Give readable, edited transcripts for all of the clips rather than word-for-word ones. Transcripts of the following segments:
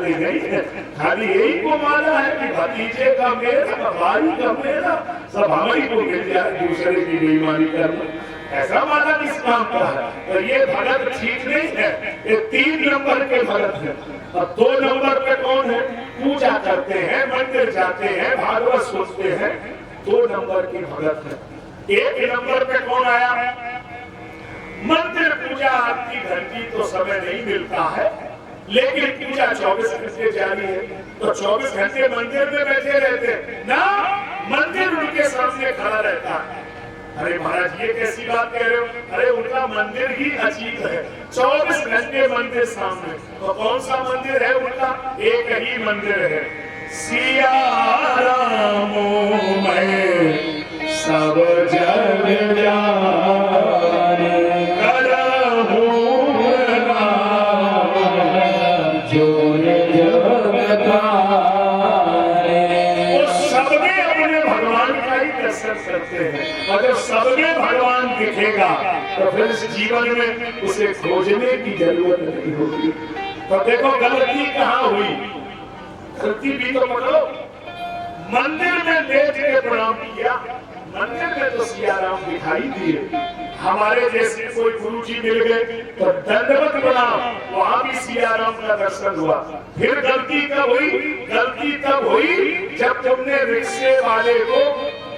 ज्यादा नहीं है, खाली यही को माना है कि भतीजे का मेरा, भाई का मेरा, सब हमारी को मिल जाए, दूसरे की बेईमानी करना, ऐसा माना किस काम का है। तो ये भगत ठीक नहीं है, ये 3 नंबर के भगत है। अब 2 नंबर पे कौन है? पूजा करते हैं, मंदिर जाते हैं, भागवत सुनते हैं, 2 नंबर के भगत है। 1 नंबर पे कौन आया? मंदिर पूजा आरती घंटी तो समय नहीं मिलता है, लेकिन पूजा 24 घंटे जारी है, तो 24 घंटे मंदिर में बैठे रहते हैं ना, मंदिर उनके सामने खड़ा रहता है। अरे महाराज ये कैसी बात कह रहे हो? अरे उनका मंदिर ही अजीब है, 24 घंटे मंदिर सामने। तो कौन सा मंदिर है उनका? एक ही मंदिर है, सिया रामो मैं सब जग जाने, करहूं राम जोर जग तारे। वो सबने अपने भगवान का ही दर्शन करते हैं, और जब सबने भगवान दिखेगा तो फिर इस जीवन में उसे खोजने की जरूरत नहीं होगी। तो देखो गलती कहाँ हुई? गलती भी तो पकड़ो। मंदिर में लेट के प्रणाम किया, मंदिर में तो सिया राम दिखाई दिए, हमारे जैसे कोई गुरुजी मिल गए तो दंडवत प्रणाम, वहां भी सिया राम का दर्शन हुआ। फिर गलती कब हुई? गलती तब हुई जब तुमने रिक्शे वाले को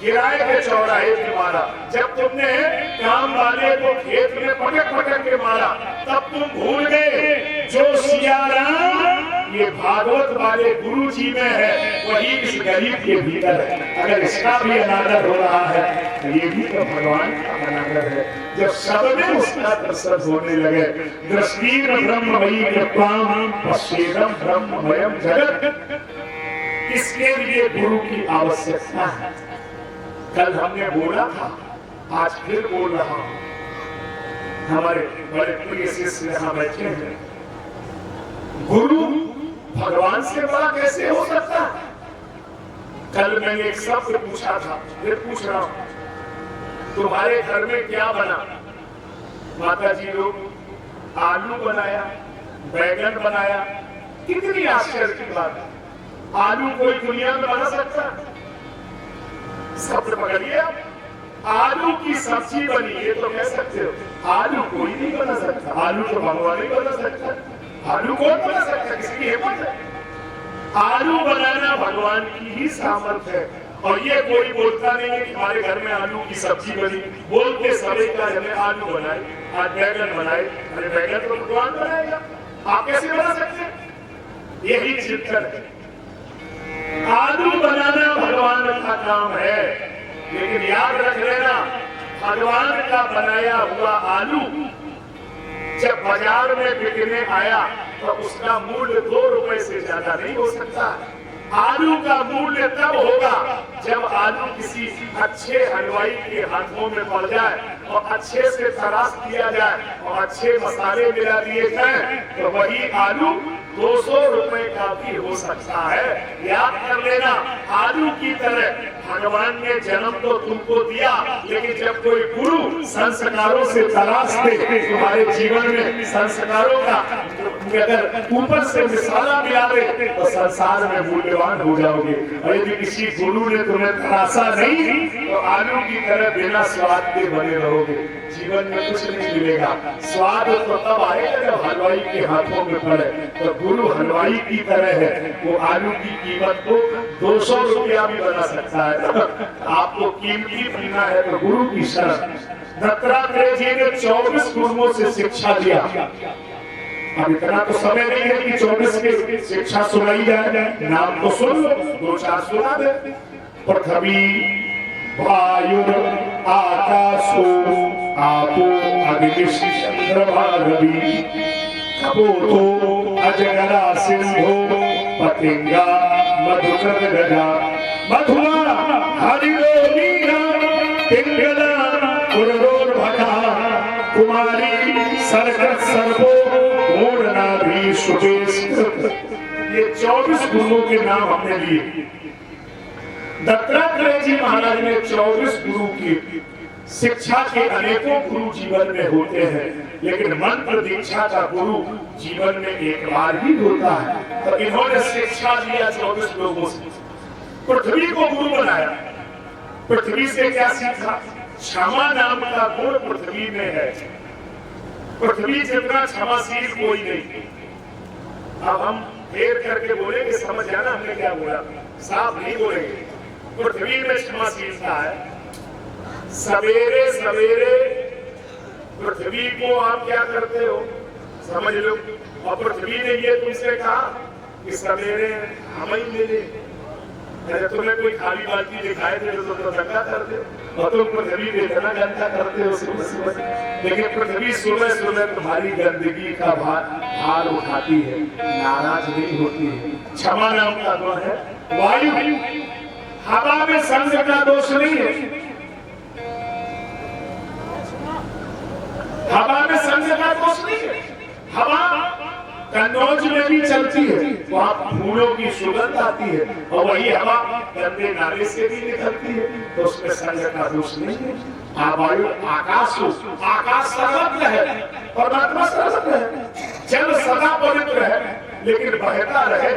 किराए के चौराहे पे मारा, जब तुमने काम वाले को खेत में पटक पटक के मारा, तब तुम भूल गए जो सिया राम ये भागवत वाले गुरु जी में है, वही इस गरीब के भीतर है। अगर इसका भी अनादर हो रहा है तो ये भी तो भगवान का अनादर है। जब सब में उसका दर्शन होने लगे, दृष्टिर ब्रह्ममयी कृपाम पश्येदम ब्रह्ममयम जगत, इसके लिए गुरु की आवश्यकता है। कल हमने बोला था, आज फिर बोल रहा हूं, हमारे बड़े प्रिय शिष्य यहाँ बैठे हैं, गुरु भगवान से बड़ा कैसे हो सकता है? कल मैंने एक शब्द पूछा था, फिर पूछ रहा हूं, तुम्हारे घर में क्या बना? माता जी लोग आलू बनाया, बैगन बनाया, कितनी आश्चर्य की बात है। आलू कोई दुनिया में बना सकता है? शब्द पकड़िए आप, आलू की सब्जी बनी, ये तो कह सकते हो, आलू कोई नहीं बना सकता, आलू तो भगवान ही बना सकता है। आलू कौन बना सकता? किसी की हिम्मत है? आलू बनाना भगवान की ही सामर्थ है। और ये कोई बोलता नहीं है कि हमारे घर में आलू की सब्जी बनी, बोलते सभी का हमें आलू बनाए, आज बैगन बनाए। अरे बैगन तो भगवान बनाएगा, आप कैसे बना सकते? यही चिंतन है। आलू बनाना भगवान का काम है, लेकिन याद रख लेना, भगवान का बनाया हुआ आलू जब बाजार में बिकने आया तो उसका मूल्य 2 रुपए से ज्यादा नहीं हो सकता। आलू का मूल्य तब होगा जब आलू किसी अच्छे हलवाई के हाथों में पड़ जाए और अच्छे से तराश किया जाए और अच्छे मसाले मिला दिए जाए, तो वही आलू 200 रुपए का भी हो सकता है। याद कर लेना, आलू की तरह भगवान ने जन्म तो तुमको दिया, लेकिन जब कोई गुरु संस्कारों से तराशते तुम्हारे जीवन में संस्कारों का अगर ऊपर से मिसाला मिला दे तो संसार में मूल्यवान हो जाओगे। और यदि किसी गुरु ने तुम्हें तराशा नहीं तो आलू की तरह बिना स्वाद के बने रहोगे, जीवन में कुछ नहीं मिलेगा। स्वाद तो तब आएगा जब हलवाई के हाथों में पड़े। तो गुरु हलवाई की तरह है, वो आलू की कीमत को 200 रुपया भी बना सकता है। आपको कीमती पीना है तो गुरु की शरण। दत्तात्रेय जी ने 24 गुरुओं से शिक्षा दिया। अब इतना तो समय नहीं है कि 24 की शिक्षा सुनाई जाए, नाम तो सुन लो, 2-4 सुना दे। पृथ्वी वायु आकाशो आपो अग्निश्चंद्रमा रवि कपोतो अजगरा सिंधो पतिंगा मधुकर गजा मधुआ हरिलो नीरा पिंगला उर्वोर्भटा कुमारी सरकत सर्वो मूर्नाभि सुपेश। ये 24 गुरुओं के नाम हमने लिए। दत्तात्रेय जी महाराज ने 24 गुरु की शिक्षा के अनेकों गुरु जीवन में होते हैं, लेकिन मंत्र दीक्षा का गुरु जीवन में एक बार ही होता है। तो इन्होंने शिक्षा दिया 24 लोगों से, पृथ्वी को गुरु बनाया। पृथ्वी से क्या सीखा? क्षमा नाम का गुण पृथ्वी में है। पृथ्वी जितना क्षमाशील कोई नहीं। अब हम फेर करके बोलेंगे, समझ जाना हमने क्या बोला, साफ नहीं बोलेंगे। पृथ्वी में क्षमाशीलता है। सवेरे सवेरे पृथ्वी को आप क्या करते हो समझ लो, और पृथ्वी ने ये तुमसे कहा कि सवेरे हमें मिले। तुम्हें कोई खाली बाल्टी दिखाए थे तो दंगा कर दे, और तुम पृथ्वी देखना गंदा करते हो सुबह सुबह। लेकिन पृथ्वी सुबह सुबह तुम्हारी गंदगी का भार उठाती है, नाराज नहीं होती है। क्षमा नाम का गुण है। वायु, हवा में संग का दोष नहीं है। हवा में संग का दोष नहीं है। हवा कन्नौज में भी चलती है, वहाँ फूलों की सुगंध आती है, और वही हवा गंदे नाले से भी निकलती है, तो उसमें संग का दोष नहीं है। वायु, आकाश, आकाश सर्वत्र है, परमात्मा सर्वत्र है। जल सदा पवित्र है, लेकिन बहता रहे।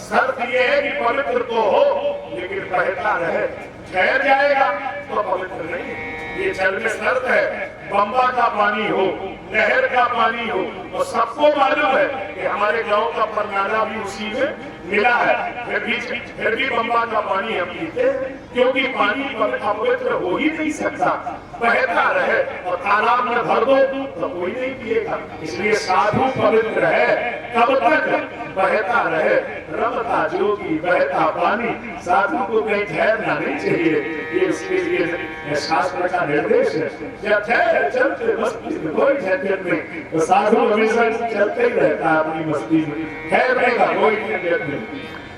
शर्त यह है कि पवित्र तो हो, लेकिन बहता रहे। ठहर जाएगा तो पवित्र नहीं है। ये जल में शर्त है, बम्बा का पानी हो, नहर का पानी हो, और सबको मालूम है कि हमारे गांव का परनाला भी उसी में मिला है, फिर भी बम्बा का पानी हम पीते हैं, क्योंकि पानी अपवित्र हो ही नहीं सकता। बहता रहे, और तालाब में भर दो तो कोई नहीं पिएगा। इसलिए साधु पवित्र है, कब तक बहता रहे। रमता जोगी बहता पानी, साधु को कहीं ठहरना नहीं चाहिए। ये उसके लिए शास्त्र का निर्देश है। जब ठहर चलते मस्ती में कोई झंझट नहीं, तो साधु हमेशा चलते ही रहता है अपनी मस्ती में, ठहरने का कोई झंझट नहीं।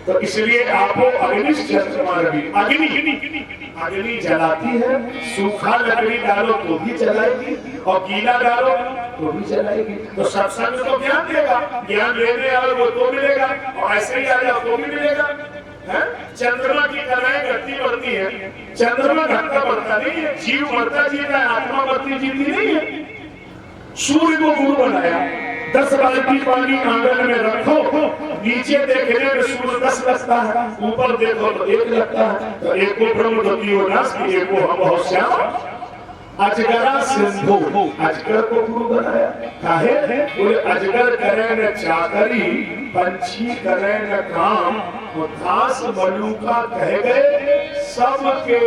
तो इसलिए आपको अग्नि जलाती है। सूखा लकड़ी डालो तो भी जलाएगी, और गीला डालो तो भी जलाएगी। तो सत्संग तो ज्ञान देगा, ज्ञान लेने आओ वो तो मिलेगा, और ऐसे ही आ जाओ तो भी मिलेगा। चंद्रमा की कलाएं घटती बढ़ती है, चंद्रमा घटता बढ़ता नहीं है। जीव मरता जीता है, आत्मा मरती जीती नहीं है। सूर्य को गुरु बनाया। 10 बाल्टी पानी आंगन में रखो, नीचे देखने में सूर्य 10 लगता है, ऊपर देखो तो 1 लगता है। तो एको ब्रह्म द्वितीयो नास्ति, एको हम बहुत श्याम। अजगरा सिंधु, अजगर को गुरु बनाया। काहे? बोले अजगर करे न चाकरी, पंछी करे न काम, और दास मलूका कह गए सबके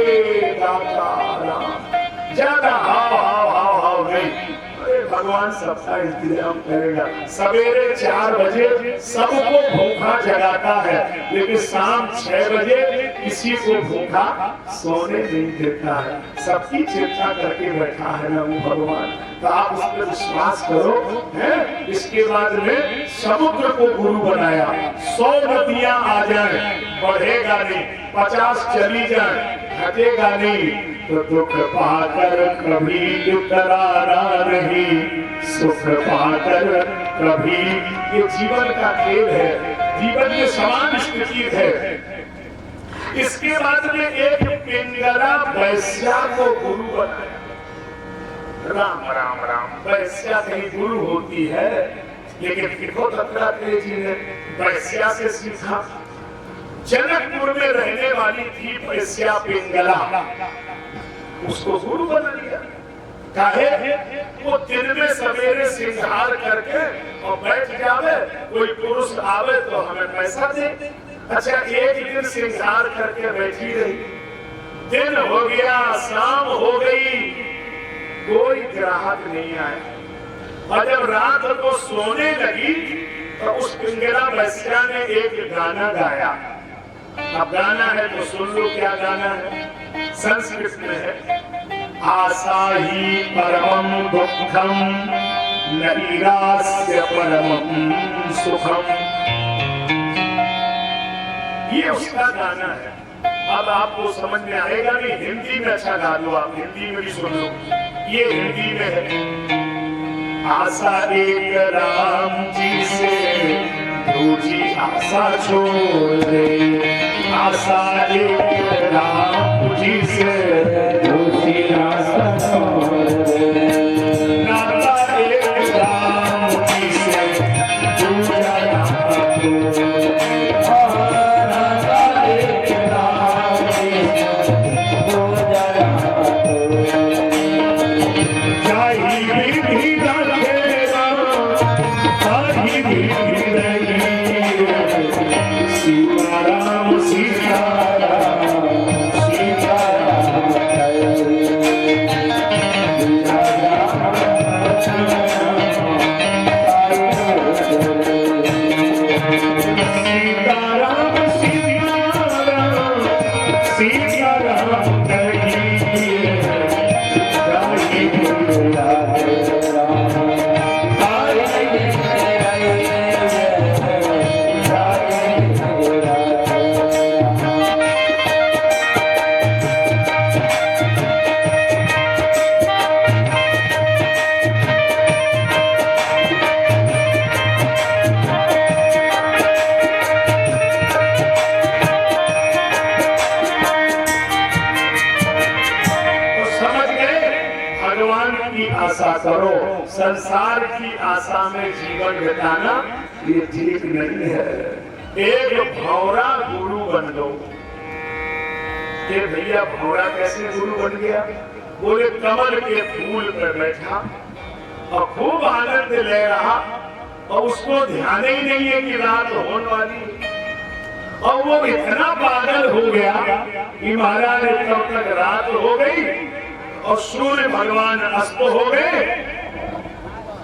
दाता राम। ज्यादा हाव नहीं, भगवान सबका इंतजाम करेगा। सवेरे 4 बजे सबको भूखा जगाता है, लेकिन शाम 6 बजे किसी को भूखा सोने नहीं देता है। सबकी चिंता करके बैठा है ना वो भगवान। तो आप उस पर विश्वास करो। है इसके बाद में समुद्र को गुरु बनाया। 100 नदियां आ जाए बढ़ेगा नहीं, 50 चली जाए घटेगा नहीं। तो दुख पाकर कभी इतराना नहीं, सुख पाकर कभी। ये जीवन का खेल है, जीवन में समान स्थिति है। इसके बाद में एक पिंगला वैश्या को गुरु बनाया। राम राम राम, वैश्या कहीं गुरु होती है, लेकिन देखो दत्तात्रेय जी ने वैश्या से सीखा। जनकपुर में रहने वाली थी वैश्या पिंगला, उसको गुरु बना लिया। काहे? वो दिन में सवेरे श्रृंगार करके और बैठ जावे, कोई पुरुष आवे तो हमें पैसा दे। अच्छा, एक दिन श्रृंगार करके बैठी रही, दिन हो गया, शाम हो गई, कोई ग्राहक नहीं आया। और जब रात को सोने लगी तो उस पिंगला वैश्या ने एक गाना गाया। अब गाना है तो सुन लो क्या गाना है। संस्कृत में है, आशा ही परमं दुःखं नैराश्य परमं सुखम। ये उसका गाना है। अब आपको समझ में आएगा नहीं, हिंदी में अच्छा गा लो, आप हिंदी में भी सुन लो। ये हिंदी में है, आशा एक राम जी से दूजी आशा छोड़ दे। आशा एक राम जी से दूसरी आशा करो, संसार की आशा में जीवन बिताना ये ठीक नहीं है। एक भौरा गुरु बन लो। ये भैया भौरा कैसे गुरु बन गया? बोले कमल के फूल पर बैठा और खूब आनंद ले रहा और उसको ध्यान ही नहीं है कि रात होने वाली, और वो इतना पागल हो गया कि महाराज कब तक रात हो गई और सूर्य भगवान अस्त हो गए,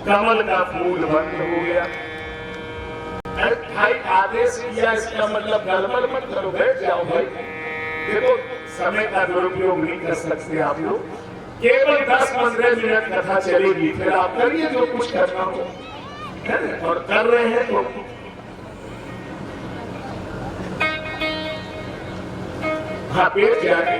कमल का फूल बंद हो गया। अरे भाई आदेश किया, इसका मतलब गड़बड़ मत करो, बैठ जाओ भाई। देखो समय का दुरुपयोग नहीं कर सकते आप लोग। केवल 10-15 मिनट कथा चलेगी, फिर आप करिए जो कुछ करना हो, और कर रहे हैं तो हाँ बैठ जाए।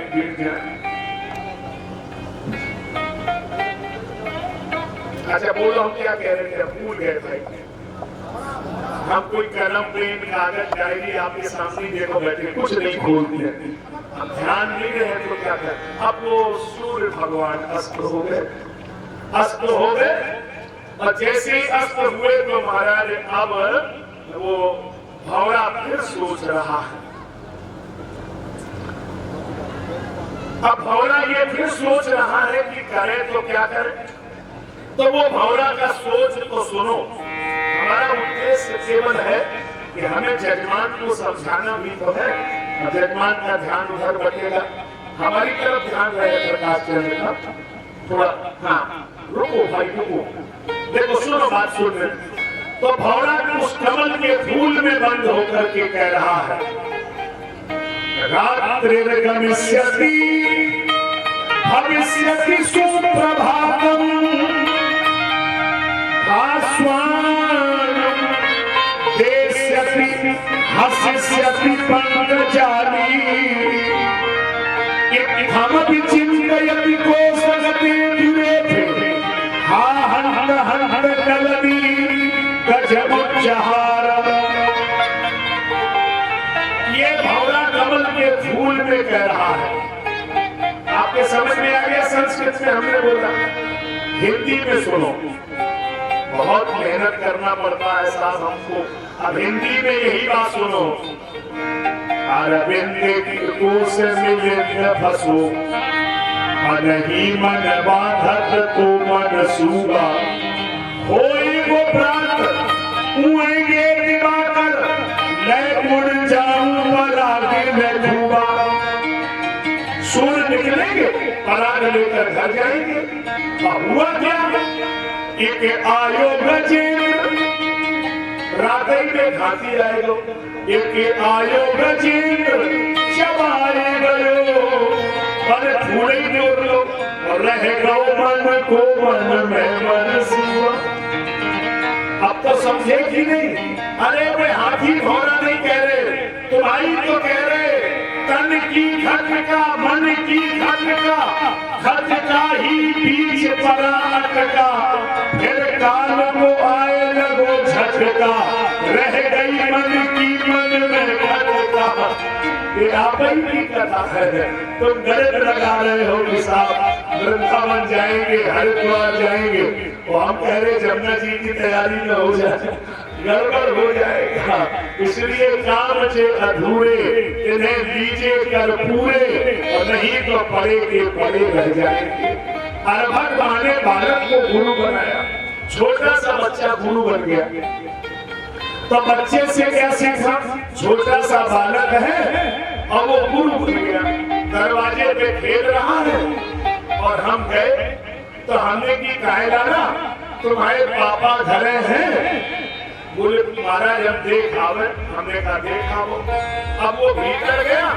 अच्छा बोलो, हम क्या कह रहे थे? भूल गए भाई। हम कोई कलम पेन कागज डायरी आपके सामने देखो बैठे, कुछ नहीं खोलते, हम ध्यान नहीं रहे तो क्या करें। अब वो सूर्य भगवान अस्त हो गए, और जैसे अस्त हुए तो महाराज अब वो भौरा फिर सोच रहा है। अब भौरा ये फिर सोच रहा है कि करे तो क्या करे। तो वो भौरा का सोच तो सुनो। हमारा उद्देश्य केवल है कि हमें जजमान को समझाना भी तो है, और जजमान का ध्यान उधर बटेगा, हमारी तरफ ध्यान रहे प्रकाश चंद्र का थोड़ा। हाँ रुको भाई रुको, देखो सुनो बात सुन रहे। तो भौरा उस कमल के फूल में बंद होकर के कह रहा है, रात्रिर्गमिष्यति भविष्यति सुप्रभातम् आस्वानम् देस्यति हसिष्यति पंकजाली इत्थमपि चिन्तयति कोशगते दुरेथे हा हन्त हन्त कलवी गजमुच्चहार। ये भौरा कमल के फूल में कह रहा है। आपके समझ में आ गया? संस्कृत में हमने बोला, हिंदी में सुनो। बहुत मेहनत करना पड़ता है साहब हमको। अब हिंदी में यही बात सुनो, अरविंद की कोश मिले फसो मन ही मन बाधत तो मन सूबा होई वो प्रात उएंगे दिवाकर ले मुड़ जाऊं परागे में डूबा। सूर्य निकलेंगे, पराग लेकर घर जाएंगे। हुआ क्या? एक आयो गजेंद्र, रात में घाती आएगो। एक आयो गजेंद्र चबाए गयो पर फूले जोर लो और रह गो मन को मन में मन सुआ। अब तो समझे कि नहीं? अरे वे हाथी घोड़ा नहीं कह रहे, तुम्हारी तो कह रहे तन की खटका मन की खटका, खटका ही बीच परात का, फिर काल को आए लगो झटका, रह गई मन की मन में खटका। ये आप ही की कथा है, तुम गलत लगा रहे हो साहब। वृंदावन जाएंगे, हरिद्वार जाएंगे, वो हम कह रहे जमुना जी की तैयारी में हो जाए, गड़बड़ हो जाएगा। इसलिए काम से अधूरे इन्हें दीजिए कर पूरे, और नहीं तो पड़े के पड़े रह जाएंगे। अरभक माने बालक को गुरु बनाया, छोटा सा बच्चा गुरु बन गया। तो बच्चे से क्या सीखा? छोटा सा बालक है और वो गुरु बन गया, दरवाजे पे खेल रहा है। और हम गए तो हमने की कहे लाला तुम्हारे पापा घरे हैं? बोले महाराज हम देख आवे। हमने कहा देखा वो। अब वो भीतर गया,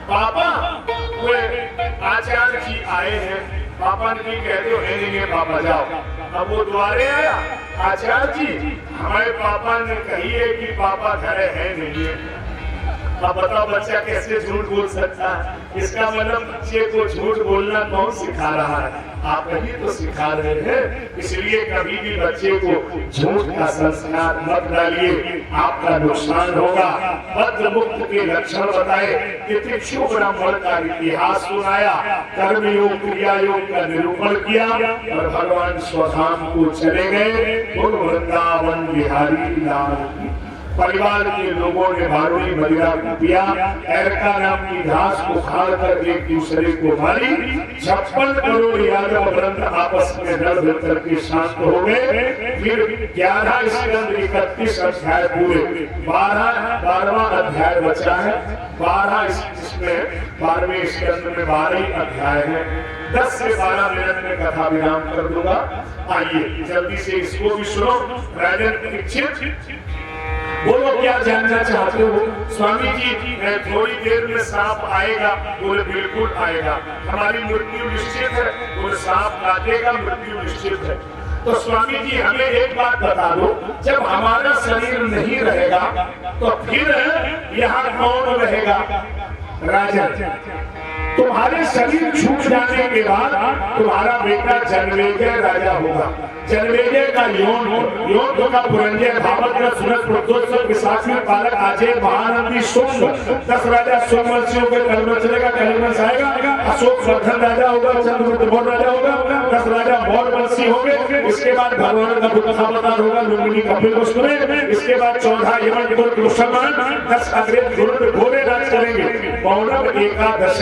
पापा वो आचार्य जी आए हैं। पापा ने कहते हो है नहीं पापा जाओ। अब वो द्वारे आया, आचार्य जी हमारे पापा ने कही है कि पापा घरे है नहीं है। अब बताओ बच्चा कैसे झूठ बोल सकता है? इसका मतलब बच्चे को झूठ बोलना कौन सिखा रहा है? आप ही तो सिखा रहे हैं। इसलिए कभी भी बच्चे को झूठ का संस्कार मत डालिए, आपका नुकसान होगा। बद्ध मुक्त के लक्षण बताए, तितिक्षु ब्राह्मण का इतिहास सुनाया, कर्म योग क्रिया योग का निरूपण किया और भगवान स्वधाम को चले गए। वृंदावन बिहारी लाल परिवार के लोगों ने भारूणी मदिरा पिया, एरका नाम की घास को खाकर एक दूसरे को मारी। 56 करोड़ यादव ग्रंथ आपस में लड़ भिड़ के शांत हो गए। फिर 11 स्कंद 31 अध्याय पूरे, 12वां अध्याय बचा है। 12वें स्कंद में 12 अध्याय है। 10 से 12 मिनट में कथा विराम कर दूंगा। आइए जल्दी से इसको भी सुनो। राजेंद्र दीक्षित बोलो क्या जानना चाहते हो? स्वामी जी थोड़ी देर में सांप आएगा। बोले बिल्कुल आएगा, हमारी मृत्यु निश्चित है। बोले सांप काटेगा, मृत्यु निश्चित है। तो स्वामी जी हमें एक बात बता दो, जब हमारा शरीर नहीं रहेगा तो फिर यहाँ कौन रहेगा? राजा, तुम्हारे शरीर छूट जाने के बाद तुम्हारा बेटा जन्मेजय राजा होगा। जन्मेजय का यौन का पुरंजय भावक का सुनत प्रदोत्सव विशाख में पालक आजय महानंदी सोम 10 राजा सोमवंशियों के कलम चलेगा, कलम आएगा। अशोक वर्धन राजा होगा, चंद्रगुप्त मौर्य राजा होगा, 10 राजा मौर्य वंशी होंगे। इसके बाद भगवान का बुद्धावतार होगा, लुम्बिनी कपिल वस्तु में। इसके बाद 14 यमन गुरु मुसलमान, 10 अंग्रेज गुरु घोड़े राज करेंगे। मौनव एकादश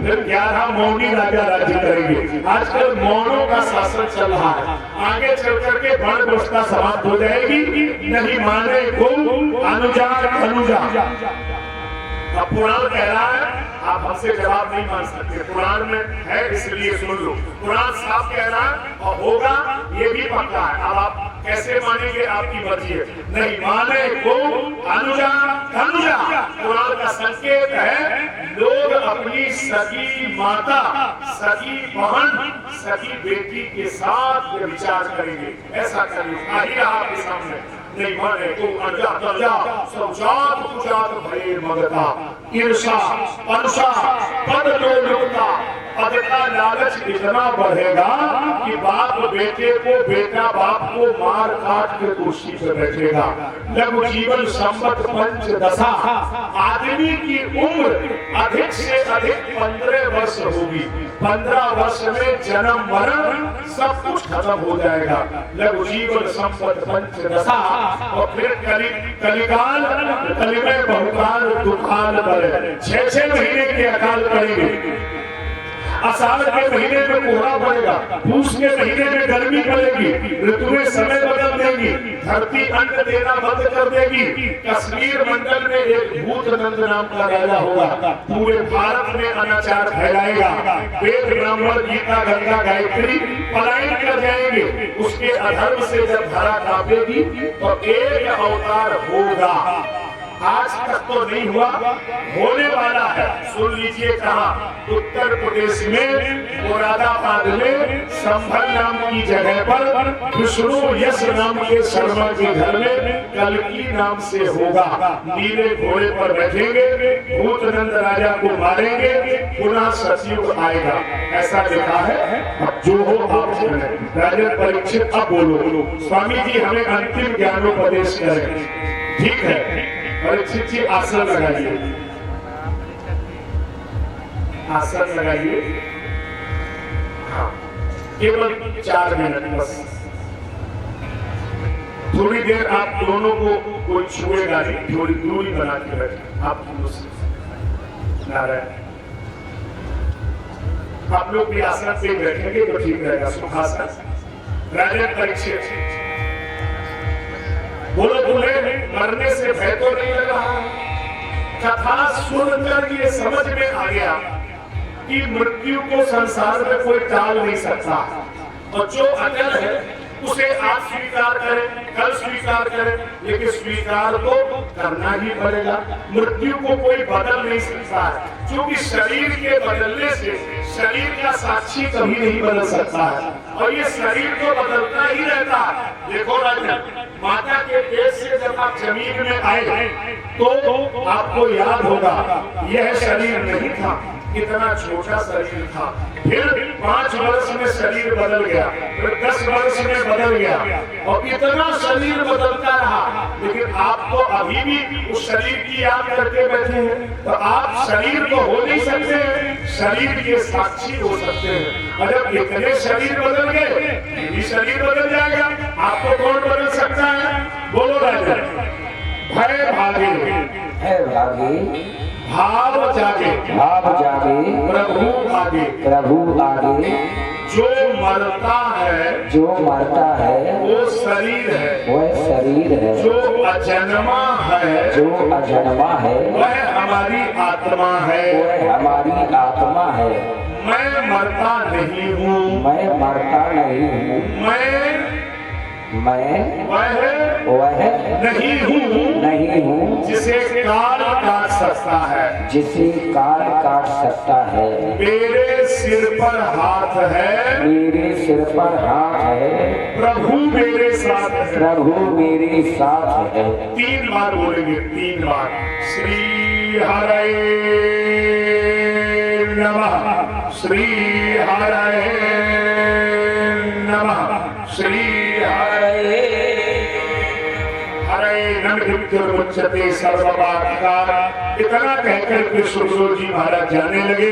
फिर 11 मौनी राजा राज्य करेंगे। आजकल मौनों का शासन चल रहा है, आगे चल करके बड़ व्यवस्था समाप्त हो जाएगी। नहीं माने को अनुजा अनुजा। अब पुराण कह रहा है, आप हमसे जवाब नहीं मान सकते, पुराण में है इसलिए सुन लो। पुराण साफ कह रहा है और होगा ये भी पक्का है। अब आप कैसे मानेंगे आपकी मर्जी है। नहीं माने को अनुजा अनुजा पुराण का संकेत है। लोग अपनी सगी माता, सगी बहन, सगी बेटी के साथ विचार करेंगे। ऐसा करेंगे आपके सामने। नहीं माने तो अनुजा अनुजा सौजात पूजात भय मगता, ईर्षा अनुषा पद लोलुपता। पद का लालच इतना बढ़ेगा कि बाप बेटे को, बेटा बाप को मार काट के कुर्सी पर बैठेगा। लघु जीवन संवत पंचदशा। आदमी की उम्र अधिक से अधिक 15 वर्ष होगी। 15 वर्ष में जन्म मरण सब कुछ खत्म हो जाएगा। लघु जीवन संवत पंचदशा। और फिर कलिकाल, कलि में बहुकाल दुकाल बढ़े। 6 महीने के अकाल पड़ेंगे। आषाढ़ के महीने में कोहरा पड़ेगा, पूस के महीने में गर्मी पड़ेगी, ऋतुएं समय बदल देगी, धरती अन्न देना बंद कर देगी। कश्मीर मंडल में एक भूतनंद नाम का राजा होगा, पूरे भारत में अनाचार फैलाएगा। वेद ब्राह्मण गीता गंगा गायत्री पलायन कर जाएंगे। उसके अधर्म से जब धरा कांपेगी तो एक अवतार होगा। आज तक तो नहीं हुआ, होने वाला है। सुन लीजिए कहा, उत्तर प्रदेश में मुरादाबाद में संभल नाम की जगह पर विष्णु यश नाम के शर्मा के घर में कल्की नाम से होगा। नीले घोड़े पर बैठेंगे, भूतनंद राजा को मारेंगे, पुनः सतयुग आएगा। ऐसा लिखा है। अब जो हो आप सुने। राजा परीक्षित अब बोलो, स्वामी जी हमें अंतिम ज्ञानोपदेश करें। ठीक है, परीक्षित जी आसन लगाइए, आसन लगाइए। केवल 4 मिनट बस। थोड़ी देर आप दोनों को कोई छुएगा नहीं, थोड़ी दूरी बना के बैठे आप नारायण। आप लोग भी आसन पे बैठेंगे तो ठीक रहेगा। सुखासन। राजा परीक्षित बोलो तुम्हें मरने से भय तो नहीं लग रहा? कथा सुनकर ये समझ में आ गया कि मृत्यु को संसार में कोई टाल नहीं सकता, और जो अटल है उसे आज स्वीकार करें, कल स्वीकार करें, लेकिन स्वीकार तो करना ही पड़ेगा। मृत्यु को कोई बदल नहीं सकता है, क्योंकि शरीर के बदलने से शरीर का साक्षी कभी नहीं बदल सकता है, और ये शरीर तो बदलता ही रहता है। देखो राजन, माता के पेट से जब आप जमीन में आए तो आपको याद होगा यह शरीर नहीं था, कितना छोटा शरीर था। फिर 5 वर्ष में शरीर बदल गया, फिर 10 वर्ष में बदल गया, और इतना शरीर बदलता रहा, लेकिन आप तो अभी भी उस शरीर की याद करके बैठे हैं। तो आप शरीर तो हो नहीं सकते, शरीर के साक्षी हो सकते हैं। और जब इतने शरीर बदल गए, ये शरीर बदल जाएगा, आपको कौन बदल सकता है? बोलो राजा। भय भागे, भय भागे, भाव जागे, भाव जागे, प्रभु आगे, प्रभु आगे। जो मरता है, जो मरता है वो शरीर है, वह शरीर है। जो अजन्मा है, जो अजन्मा है वह हमारी आत्मा है। वह हमारी आत्मा है। मैं मरता नहीं हूँ, मैं मरता नहीं हूँ, मैं वह नहीं हूँ, नहीं हूँ जिसे काल काट सकता है, जिसे काल काट सकता है। मेरे सिर पर हाथ है, मेरे सिर पर हाथ है, प्रभु मेरे साथ है। प्रभु मेरे साथ है। 3 बार बोलेंगे, 3 बार। श्री हरे नमः, श्री हरे नमः, श्री हरे नमः सर्वपापकार। इतना कहकर के सुखदेव जी महाराज जाने लगे।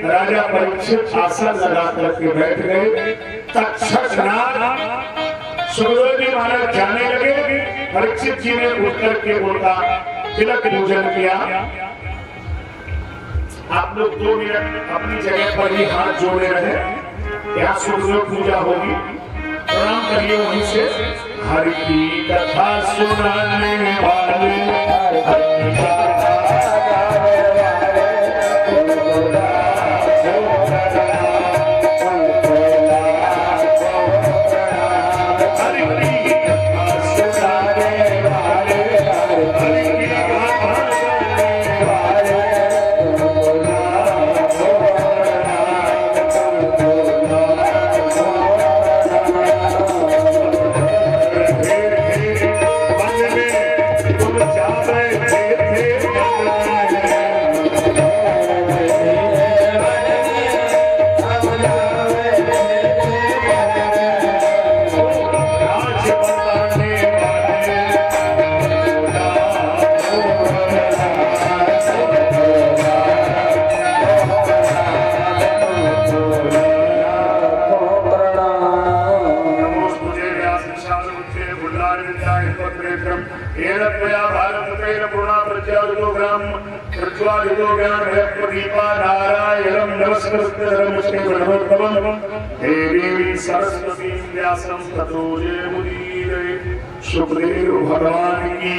राजा परीक्षित आसन लगा करके बैठ गए। तक्षक नाथ सुखदेव जी महाराज जाने लगे। परीक्षित जी ने उठ करके उनका तिलक पूजन किया। आप लोग 2 मिनट अपनी जगह पर ही हाथ जोड़े रहे। यहाँ सुखदेव पूजा होगी, प्रणाम करिए वहीं से। हरि की कथा सुनाने वाले, हरि की देवी सरस्वती व्यासं ततो जयमुदीरये। सुखदेव भगवान की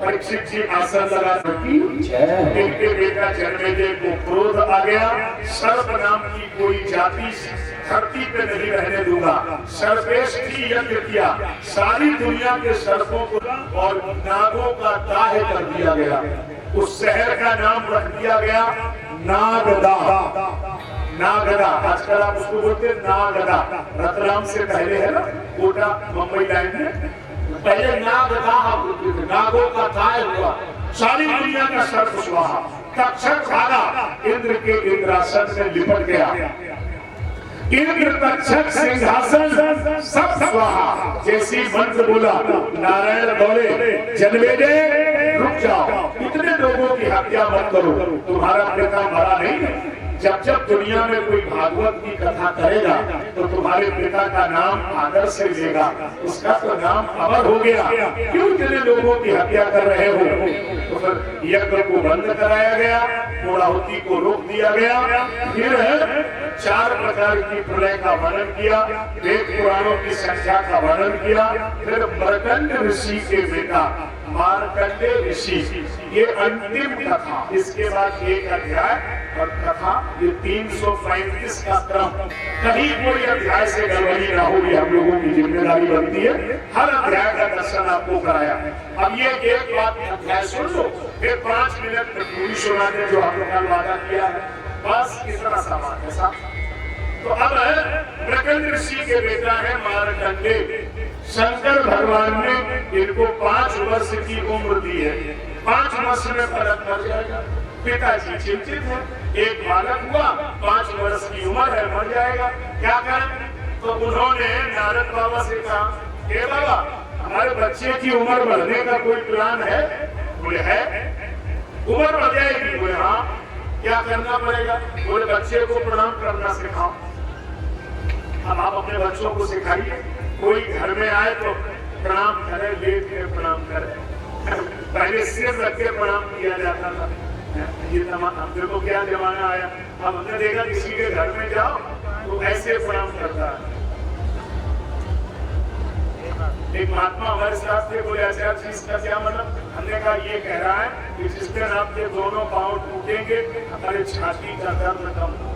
परीक्षित जी आसन लगा रखी। देखते बेटा जन्मेजय को क्रोध आ गया। सर्प नाम की कोई जाति धरती पे नहीं रहने दूंगा। सर्वेष्ठी यज्ञ किया, सारी दुनिया के सर्पों को और नागों का दाह कर दिया गया। उस शहर का नाम रख दिया गया नागदा। नागदा आजकल आप उसको बोलते हैं नागदा। रतलाम से पहले है ना कोटा मुंबई लाइन में, पहले नागदा नागों का दाह हुआ। सारी दुनिया का सर्प स्वाहा। तक्षक भागा, इंद्र के इंद्रासन में लिपट गया। इंद्र तक्षक सिंहासन सब स्वाहा। जैसी मंत्र बोला नारायण बोले जन्मेजय रुक जाओ, इतने लोगों की हत्या मत करो, तुम्हारा पिता मरा नहीं, जब जब दुनिया में कोई भागवत की कथा करेगा तो तुम्हारे पिता का नाम आदर से लेगा, उसका तो नाम अमर हो गया। क्यों इतने लोगों की हत्या कर रहे हो? तो फिर यज्ञ को बंद कराया गया, पूर्णाहुति को रोक दिया गया। फिर 4 प्रकार की प्रलय का वर्णन किया, वेद पुराणों की संख्या का वर्णन किया। फिर मार्कंड ऋषि के बेटा मार्कंडेय ऋषि, ये अंतिम कथा। इसके बाद एक अध्याय और कथा, ये 335 का क्रम। कहीं कोई अध्याय से गड़बड़ी ना हो, ये हम लोगों की जिम्मेदारी बनती है। हर अध्याय का दर्शन आपको कराया। अब ये एक बात अध्याय सुन लो, फिर 5 मिनट में पूरी सुना दे जो हम लोग का वादा किया है, बस इतना सा बात है साहब। तो अब मार्कंडेय ऋषि के बेटा है मार्कंडेय। शंकर भगवान ने इनको 5 वर्ष की उम्र दी है। 5 वर्ष में भरत मर जाएगा। पिताजी चिंतित है, एक बालक हुआ, 5 वर्ष की उम्र है, मर जाएगा, क्या करें? तो उन्होंने नारद बाबा से कहा, हे बाबा, हमारे बच्चे की उम्र बढ़ने का कोई प्लान है? बोले है। उम्र बढ़ जाएगी? बोले हाँ। क्या करना पड़ेगा? बोले बच्चे को प्रणाम करना सिखाओ। अब आप अपने बच्चों को सिखाइए, कोई घर में आए तो प्रणाम करे, लेट के प्रणाम करे। पहले सिर रख के प्रणाम किया जाता था। ये अब देखो क्या जमाना आया। अब हमने देखा किसी के घर में जाओ तो ऐसे प्रणाम करता है। एक महात्मा हमारे साथ थे, बोले ऐसा चीज का क्या मतलब? हमने कहा ये कह रहा है कि जिस दिन आपके दोनों पांव टूटेंगे हमारे छाती का दर्द कम हो।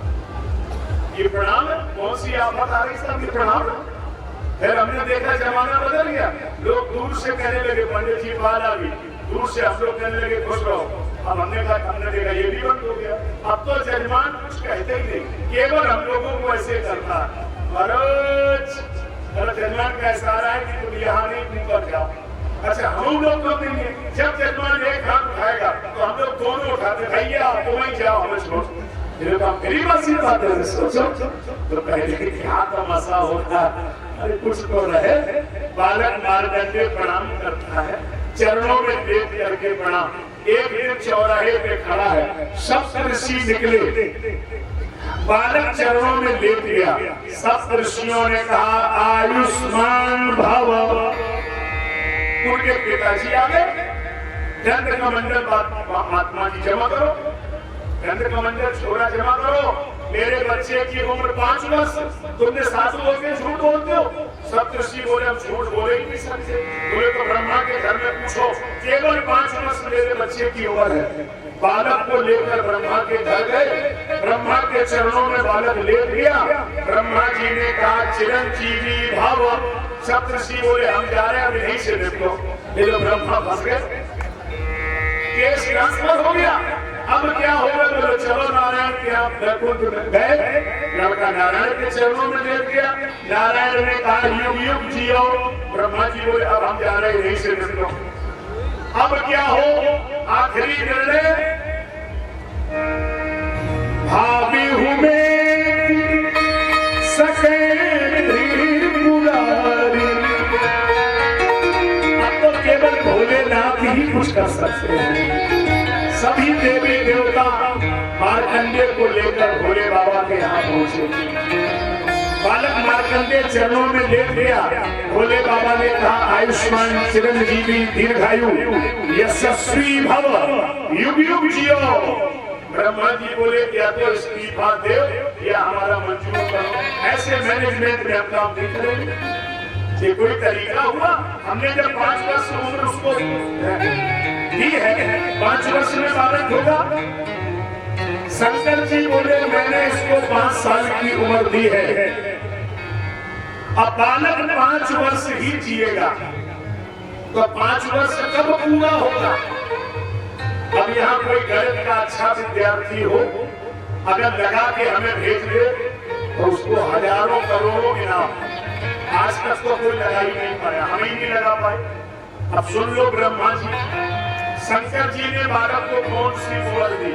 ये प्रणाम है? कौन सी आफत आ रही साहब, ये प्रणाम? फिर हमने देखा जमाना बदल गया, लोग दूर से कहने लगे पंडित जी बाल आ गई, दूर से हम लोग कहने लगे खुश रहो। अब हमने देखा ये भी बंद हो गया। अब तो जजमान कुछ कहते ही नहीं, केवल हम लोगों को ऐसे करता है। जजमान का इशारा है कि तुम यहाँ नहीं ऊपर जाओ। अच्छा, हम लोग तो नहीं है। जब जजमान एक हाथ उठाएगा तो हम लोग दोनों उठाते, भैया तुम ही जाओ, हमें छोड़। गरीब आशीर्वाद है, सोचो तो पहले क्या तमाशा होता। अरे कुछ तो रहे। बालक मार्कंडेय प्रणाम करता है, चरणों में लेट करके प्रणाम। एक दिन चौराहे पे खड़ा है, सप्त ऋषि निकले, बालक चरणों में लेट गया। सप्त ऋषियों ने कहा आयुष्मान भव। उनके पिताजी आ गए, चंद्र का मंडल महात्मा जी जमा करो, चंद्र का मंडल छोरा जमा करो। मेरे बच्चे की उम्र 5 वर्ष, तुमने सासू बोल के झूठ बोलते हो। सप्तऋषि बोले हम झूठ बोले ही नहीं सकते। बोले तो ब्रह्मा के घर में पूछो, केवल 5 वर्ष मेरे बच्चे की उम्र है। बालक को लेकर ब्रह्मा के घर गए, ब्रह्मा के चरणों में बालक लेट गया। ब्रह्मा जी ने कहा चिरंजीवी भव। सप्तऋषि बोले हम जा रहे हैं, अभी नहीं से देखो। लेकिन ब्रह्मा फंस गए, केस ट्रांसफर हो गया। अब क्या होगा? तो चलो नारायण के यहाँ बैकुंठ में गए, लड़का नारायण के चरणों में लेट गया। नारायण ने कहा युग युग जियो। ब्रह्मा जी बोले अब हम जा रहे, यहीं से निकलो। अब क्या हो? आखिरी निर्णय, भाभी हूं मैं सके पुरारी। अब तो केवल भोलेनाथ ही कुछ कर सकते हैं। सभी देवी देवता मार्कंडेय को लेकर भोले बाबा के यहाँ पहुंचे। बालक मार्कंडेय चरणों में लेट गया। भोले बाबा ने कहा आयुष्मान चिरंजीवी दीर्घायु यशस्वी भव, युग युग जियो। ब्रह्मा जी बोले या तो इस्तीफा दे या हमारा मंजूर करो, ऐसे मैनेजमेंट में हम काम नहीं करेंगे। ये कोई तरीका हुआ? हमने जब 5 वर्ष उम्र उसको दी है, 5 वर्ष में बालक होगा। शंकर जी बोले मैंने इसको 5 साल की उम्र दी है, अब बालक 5 वर्ष ही जिएगा। तो 5 वर्ष कब पूरा होगा? अब यहाँ कोई गणित का अच्छा विद्यार्थी हो, अगर लगा के हमें भेज दे तो उसको हजारों करोड़ों इनाम। आज तक तो कोई लगा ही नहीं पाया, हम ही नहीं लगा पाए। अब सुन लो ब्रह्मा जी, शंकर जी ने बालक को कौन सी उम्र दी?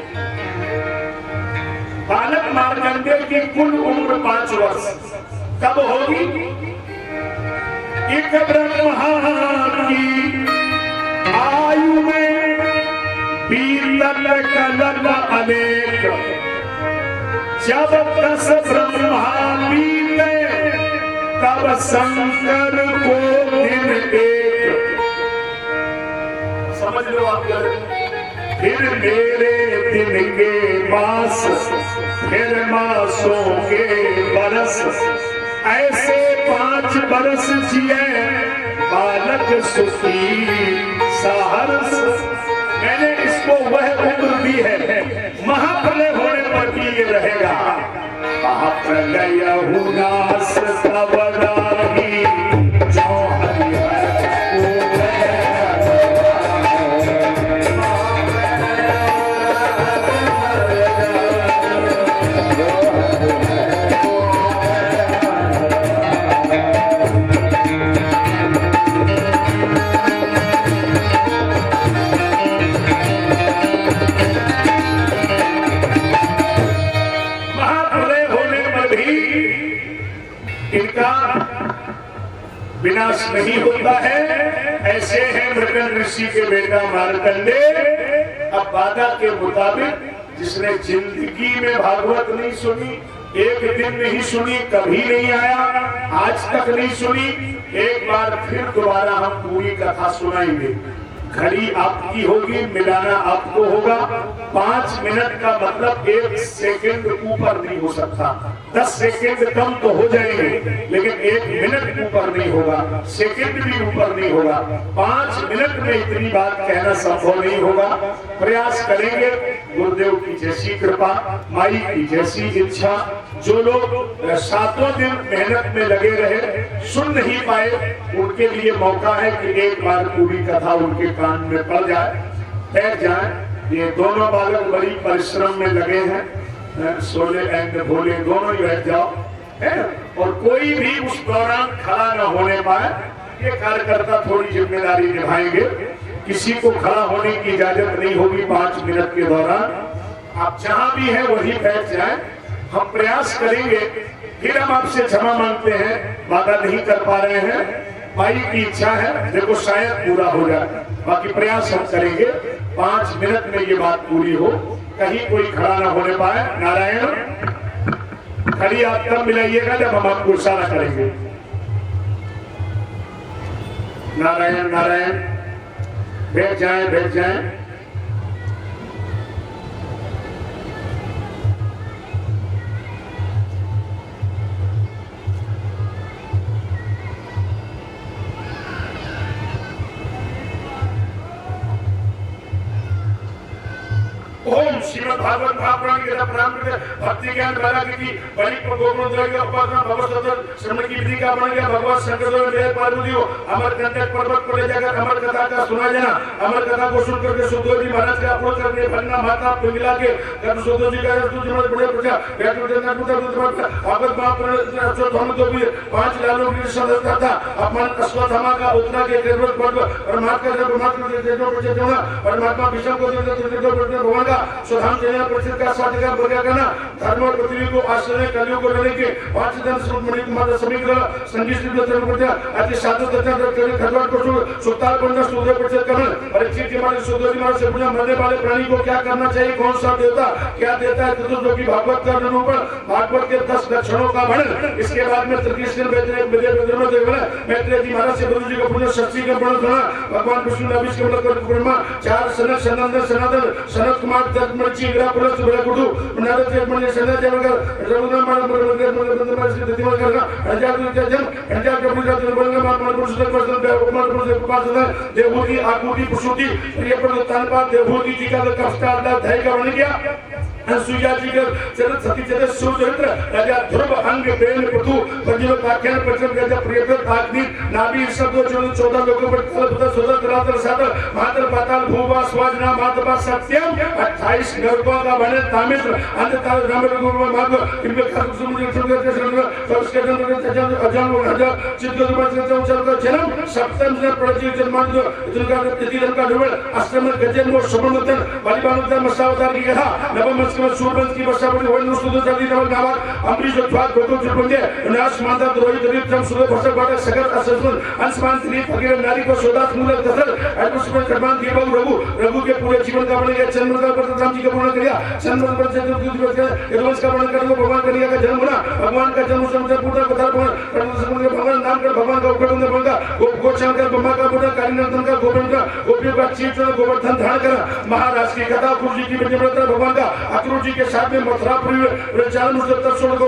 बालक मार्कंडेय की कुल उम्र 5 वर्ष। कब होगी? एक ब्रह्मा की आयु में बीतल कलम अनेक, जब 10 ब्रह्मा बीते तब शंकर को दिन एक, समझ लो आप। फिर मेरे दिन के मास, फिर मासों के बरस, ऐसे 5 बरस जिए बालक सुखी सहर्ष। मैंने इसको वह उम्र दी है, महाप्रलय होने पर भी ये रहेगा। महाप्रलय हुनास तब राही, जो हरिहर विनाश नहीं होता है। ऐसे हैं मृगन ऋषि के बेटा मार्कंडे। अब वादा के मुताबिक जिसने जिंदगी में भागवत नहीं सुनी, एक दिन नहीं सुनी, कभी नहीं आया, आज तक नहीं सुनी, एक बार फिर दोबारा हम पूरी कथा सुनाएंगे। घड़ी आपकी होगी, मिलाना आपको होगा। 5 मिनट का मतलब 1 सेकंड ऊपर नहीं हो सकता। 10 सेकंड कम तो हो जाएंगे, लेकिन 1 मिनट ऊपर नहीं होगा, सेकंड भी ऊपर नहीं होगा। 5 मिनट में इतनी बात कहना संभव नहीं होगा। प्रयास करेंगे। गुरुदेव की जैसी कृपा, माई की जैसी इच्छा। जो लोग 7 दिन मेहनत में लगे रहे, सुन नहीं पाए, उनके लिए मौका है कि एक बार पूरी कथा उनके कान में पड़ जाए, बैठ जाए। ये दोनों बालक बड़ी परिश्रम में लगे हैं, सोले एंड भोले दोनों ही बैठ जाओ है। और कोई भी उस दौरान खड़ा न होने पाए, ये कार्यकर्ता थोड़ी जिम्मेदारी निभाएंगे। किसी को खड़ा होने की इजाजत नहीं होगी 5 मिनट के दौरान। आप जहां भी हैं वहीं बैठ जाएं। हम प्रयास करेंगे। फिर हम आपसे क्षमा मांगते हैं, वादा नहीं कर पा रहे हैं। माई की इच्छा है, देखो शायद पूरा हो जाए, बाकी प्रयास हम करेंगे 5 मिनट में ये बात पूरी हो, कहीं कोई खड़ा ना होने पाए। नारायण, खड़ी आप तब मिलाइएगा जब हम आपको इशारा करेंगे। नारायण नारायण, बैठ जाएं, बैठ जाएं। ओम श्रीमद् भागवत महापुराण के प्रारंभ में भक्ति ज्ञान द्वारा की बलि गोविंद के उपासना भगवत श्रवण की विधि का बन गया। भगवान शंकर देव पार्वती अमर कंटक पर्वत पर ले जाकर अमर कथा का सुना जाना। अमर कथा को सुनकर के सुधोजी महाराज का अपोज करके भरना माता पिंगला के सुधोजी का बड़े प्रजा भागवत महापुराण तो भी 5 लालों की सदस्यता था। अपमान अश्वत्थामा का उत्तरा के देवव्रत पर्व और परमात्मा भीष्म को भगवान सुधाम सेना परिषद का साधिकार बजा करना। धर्म और पृथ्वी को आश्रय कलियों को रहने के 5 दिन मणि कुमार समीकरण संगीत अति साधु खजवाट को सुतार बनना सूर्य परिषद करना। परीक्षित के मारे सुधोजी महाराज से पूछा, मरने वाले प्राणी को क्या करना चाहिए, कौन सा देवता क्या देता है। चतुर्लोकी भागवत का निरूपण, भागवत के 10 लक्षणों का वर्णन। इसके बाद में त्रिकृष्ण मैत्रेय जी महाराज से गुरु जी को पूछा, शक्ति का वर्णन सुना। भगवान विष्णु ने अभिषेक ब्रह्मा 4 सनक सनंदन सनातन सनत कुमार तत्मर्ची ग्रह पुरुष गुरु नारद के मन सेना जलकर रघुनाथ मानव मंदिर से दिमाग करना। हजार के जन्म हजार के पुरुष का बंगा मान पुरुष का पर्सन उपमान पुरुष के पास है। देवभूति आकुति प्रसूति प्रिय पर तानपा देवभूति जी का कष्ट आदा धैर्य का बन गया। सुजा जी का चरित्र सती चरित्र सुचरित्र राजा ध्रुव अंग बेन पृथु पंजीव पाख्यान प्रचंड राजा प्रियव्रत अग्नि नाभि शब्द 14 लोगों पर कल्पता सुदर रात्र सातर मात्र पाताल भूवा स्वाजना मातपा सत्यम 28 नरकों का बने तामित्र अंतकाल राम गुरु मार्ग इनके खास समुद्र सुंदर सुंदर सबके जन्म अजान राजा चित्त का जन्म सप्तम से प्रजी जन्मान जो दुर्गा तिथि का ध्रुव अष्टम गजन वो शुभमतन बलिबानुता मसावतार की कथा नवम वंश में सूर्यवंश की वर्षा बड़ी होई नुस्तुत जल्दी नवल गावा अमरीश द्वार गोकुल त्रिपुंजे नाश माता द्रोही दरित जम सुरे भसक बाटे सगर अससुन अंशमान त्रि फकीर नारी को सोदास मूल दसर अल्पस्मन कर्मान दिए रघु रघु के पूरे जीवन का वर्णन किया चंद्र का पर राम जी का वर्णन किया चंद्र पर यदुवंश का वर्णन करके भगवान कन्हैया का जन्म होना भगवान का जन्म समुद्र पूर्ण कथा भगवान नाम कर भगवान का उपकरण बंगा गोचन कर ब्रह्मा का बुढ़ा कालीनंदन का गोविंद का गोपियों का चीफ गोवर्धन धारण कर महाराज की कथा गुरु जी की विजयव्रता भगवान का अक्रूर जी के साथ में मथुरापुरी वृंदावन मुजफ्फर सोल को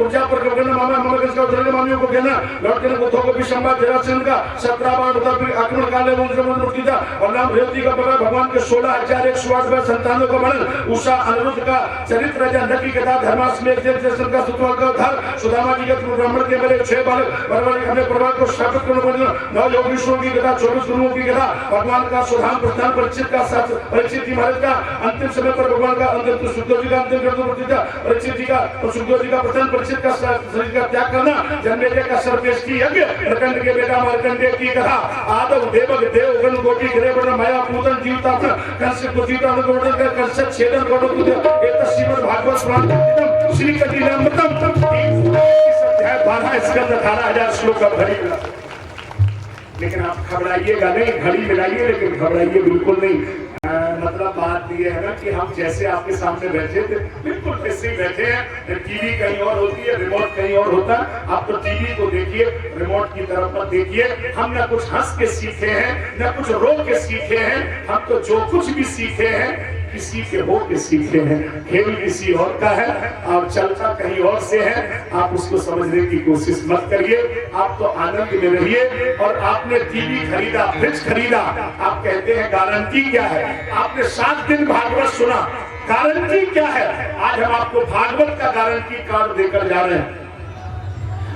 ऊर्जा पर करना मामा मामा का उधर मामियों को कहना लौट के गोथों को भी संवाद जरासंध का 17 बार बता आक्रमण काल में उनसे मुक्ति था और नाम रेवती का बड़ा भगवान के 16,108 संतानों का वर्णन उषा अनिरुद्ध का चरित्र राजा नकी कथा धर्माश्मेध जयचंद्र का सुतवाल का उद्धार सुदामा जी के ब्राह्मण के मेरे 6 बालक बरबर अपने प्रभाव को स्थापित करने वाले 9 योगीश्वरों की कथा 24 गुरुओं की कथा भगवान का सुधाम प्रस्थान परीक्षित का साथ परीक्षित जी महाराज का अंतिम समय पर भगवान का अंतिम सुखदेव जी का अंतिम प्रतिष्ठा परीक्षित जी का और सुखदेव जी का प्रथम परीक्षित का शरीर का त्याग करना जन्मेजय का सर्वश्रेष्ठी यज्ञ प्रकंड के बेटा मार्कंडेय की कथा आदव देवक देव गण गोपी ग्रेवण माया पूतन जीवता कंस कुचिता अनुगोणन का कंस छेदन गणो एक श्रीमद् भागवत पुराण श्री कटिलामृतम 12 स्कंद 18,000 श्लोक का भरी मिला। लेकिन आप घबराइएगा नहीं, घड़ी मिलाइए लेकिन घबराइए बिल्कुल नहीं। मतलब बात ये है ना कि हम जैसे आपके सामने बैठे थे बिल्कुल वैसे ही बैठे हैं। टीवी कहीं और होती है, रिमोट कहीं और होता है। आप तो टीवी को देखिए, रिमोट की तरफ मत देखिए। हम ना कुछ हंस के सीखे हैं ना कुछ रो के सीखे हैं। हम तो जो कुछ भी सीखे हैं किसी के हो के सीखे हैं। खेल किसी और का है और चलता कहीं और से है। आप उसको समझने की कोशिश मत करिए। आप तो आनंद में रहिए। और आपने टीवी खरीदा, फ्रिज खरीदा, आप कहते हैं गारंटी क्या है। आपने 7 दिन भागवत सुना, गारंटी क्या है। आज हम आपको भागवत का गारंटी कार्ड देकर जा रहे हैं,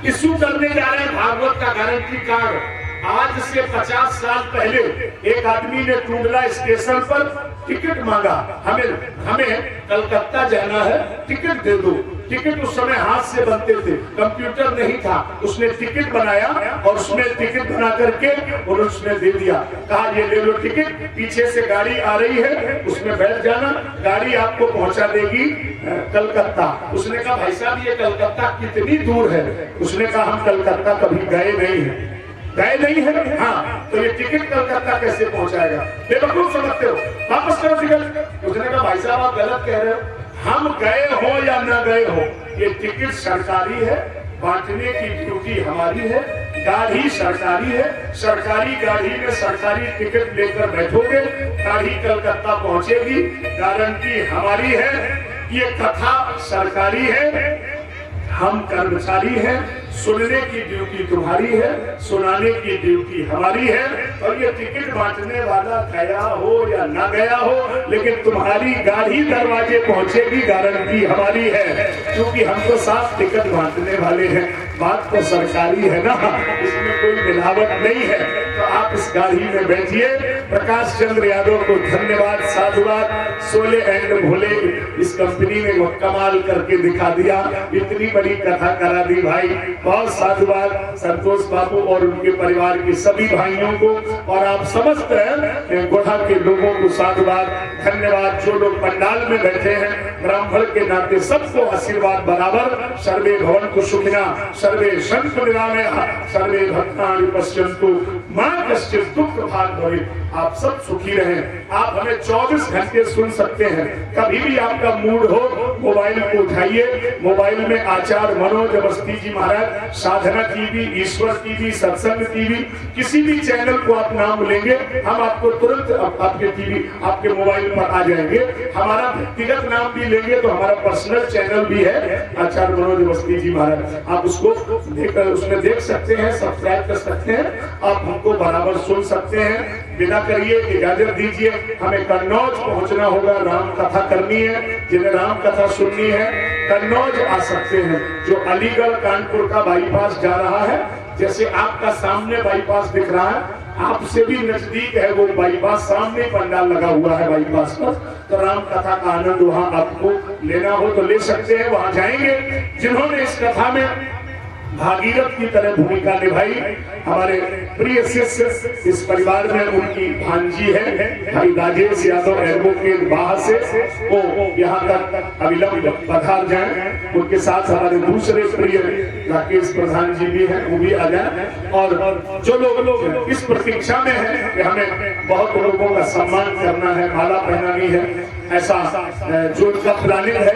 इश्यू करने जा रहे हैं भागवत का गारंटी कार्ड। आज से 50 साल पहले एक आदमी ने टूंडला स्टेशन पर टिकट मांगा, हमें कलकत्ता जाना है, टिकट दे दो। टिकट उस समय हाथ से बनते थे, कंप्यूटर नहीं था। उसने टिकट बनाया और उसमें टिकट बना करके और उसने दे दिया, कहा ये ले लो टिकट, पीछे से गाड़ी आ रही है, उसमें बैठ जाना, गाड़ी आपको पहुंचा देगी कलकत्ता। उसने कहा भाई साहब ये कलकत्ता कितनी दूर है। उसने कहा हम कलकत्ता कभी गए नहीं है। गए नहीं है, हाँ, तो ये टिकट कलकत्ता कैसे पहुंचाएगा। बेवकूफ समझते हो, वापस करो टिकट। उसने कहा भाई साहब आप गलत कह रहे हो, हम गए हो या न गए हो, ये टिकट सरकारी है, बांटने की ड्यूटी हमारी है, गाड़ी सरकारी है, सरकारी गाड़ी में सरकारी टिकट लेकर बैठोगे, गाड़ी कलकत्ता पहुंचेगी, गारंटी हमारी है। ये कथा सरकारी है, हम कर्मचारी हैं, सुनने की ड्यूटी तुम्हारी है, सुनाने की ड्यूटी हमारी है। और ये टिकट बांटने वाला गया हो या ना गया हो, लेकिन तुम्हारी गाड़ी दरवाजे पहुंचेगी, गारंटी हमारी है, क्योंकि हम तो साफ टिकट बांटने वाले हैं। बात तो सरकारी है ना, इसमें कोई मिलावट नहीं है। तो आप इस गाड़ी में बैठिए। प्रकाश चंद्र यादव को धन्यवाद, साधुवाद। सोले एंड भोले इस कंपनी ने वो कमाल करके दिखा दिया, इतनी बड़ी कथा करा दी भाई। बहुत साधुवाद संतोष बाबू और उनके परिवार के सभी भाइयों को, और आप समस्त गोढ़ा के लोगों को साधुवाद, धन्यवाद। जो लोग पंडाल में बैठे हैं ब्राह्मण के नाते सबको आशीर्वाद बराबर। सर्वे भवन्तु सुखिनः, सर्वे सन्तु निरामयाः, सर्वे भद्राणि पश्यन्तु मा कश्चित् दुःखभाग् भवेत्। आप सब सुखी रहें। आप हमें 24 घंटे सुन सकते हैं। कभी भी आपका मूड हो, मोबाइल को उठाइए। मोबाइल में आचार्य मनोज अवस्थी जी महाराज, साधना टीवी, ईश्वर टीवी, सत्संग टीवी, किसी भी चैनल को आप नाम लेंगे, हम आपको तुरंत आपके टीवी, आपके मोबाइल पर आ जाएंगे। हमारा व्यक्तिगत नाम भी लेंगे तो हमारा पर्सनल चैनल भी है, आचार्य मनोज अवस्थी जी महाराज। आप उसको उसमें देख सकते हैं, सब्सक्राइब कर सकते हैं, आप हमको बराबर सुन सकते हैं। बिना करिए इजाजत दीजिए, हमें कन्नौज पहुंचना होगा, राम कथा करनी है। जिन्हें राम कथा सुननी है कन्नौज आ सकते हैं। जो अलीगढ़ कानपुर का बाईपास जा रहा है, जैसे आपका सामने बाईपास दिख रहा है, आपसे भी नजदीक है वो बाईपास, सामने पंडाल लगा हुआ है बाईपास पर। तो राम कथा का आनंद वहां आपको लेना हो तो ले सकते हैं, वहां जाएंगे। जिन्होंने इस कथा में भागीरथ की तरह भूमिका निभाई। हमारे प्रिय शिष्य इस परिवार में उनकी भांजी है भाई राजेश यादव एडवोकेट बाहर से, वो यहाँ तक अविलंब पधार जाए। उनके साथ हमारे दूसरे प्रिय राकेश प्रधान जी भी हैं, वो भी आ जाए। और जो लोग इस प्रतीक्षा में है कि हमें बहुत लोगों का सम्मान करना है, माला पहनानी है, ऐसा जो उनका प्लानिंग है